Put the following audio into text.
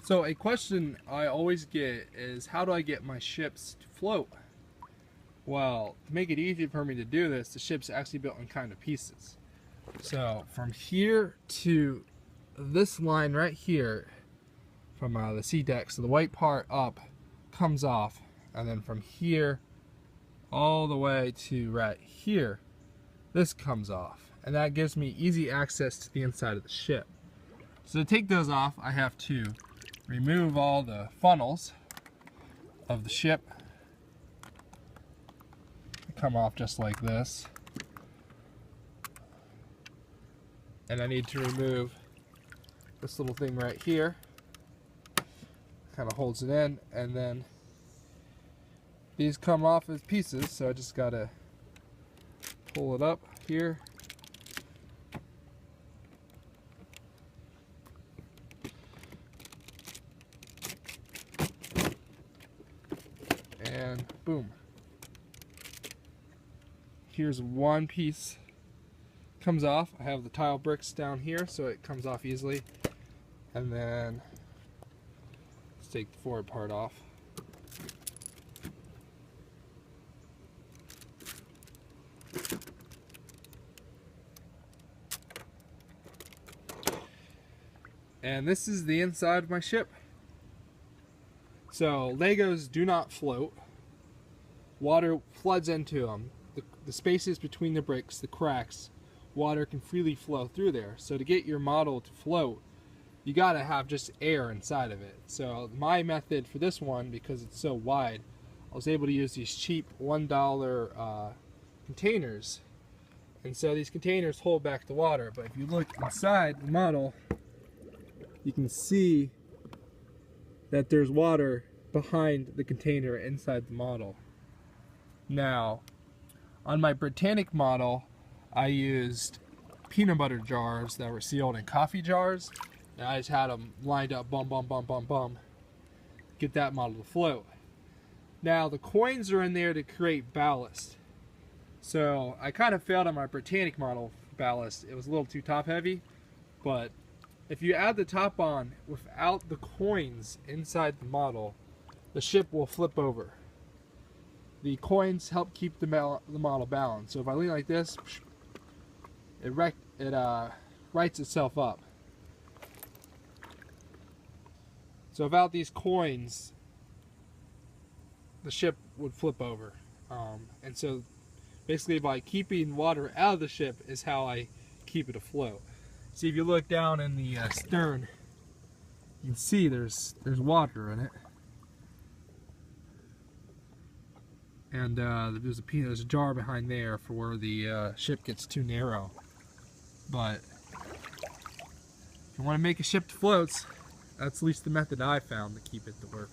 So a question I always get is, how do I get my ships to float? Well, to make it easy for me to do this, the ship's actually built in kind of pieces. So from here to this line right here, from the sea deck, so the white part up comes off, and then from here all the way to right here, this comes off, and that gives me easy access to the inside of the ship. So to take those off, I have to remove all the funnels of the ship. They come off just like this. And I need to remove this little thing right here. Kind of holds it in, and then these come off as pieces, so I just gotta pull it up here. And boom. Here's one piece. Comes off. I have the tile bricks down here, so it comes off easily. And then let's take the forward part off. And this is the inside of my ship. So Legos do not float. Water floods into them. The spaces between the bricks, the cracks, water can freely flow through there. So to get your model to float, you gotta have just air inside of it. So my method for this one, because it's so wide, I was able to use these cheap $1 containers. And so these containers hold back the water. But if you look inside the model, you can see that there's water behind the container inside the model. Now, on my Titanic model, I used peanut butter jars that were sealed in coffee jars, and I just had them lined up, bum, bum, bum, bum, bum, get that model to float. Now, the coins are in there to create ballast. So I kind of failed on my Titanic model for ballast. It was a little too top heavy, but if you add the top on without the coins inside the model, the ship will flip over. The coins help keep the model balanced. So if I lean like this, it rights itself up. So without these coins, the ship would flip over. And so basically by keeping water out of the ship is how I keep it afloat. See, if you look down in the stern, You can see there's water in it, and there's a jar behind there for where the ship gets too narrow. But if you want to make a ship that floats, that's at least the method I found to keep it to work.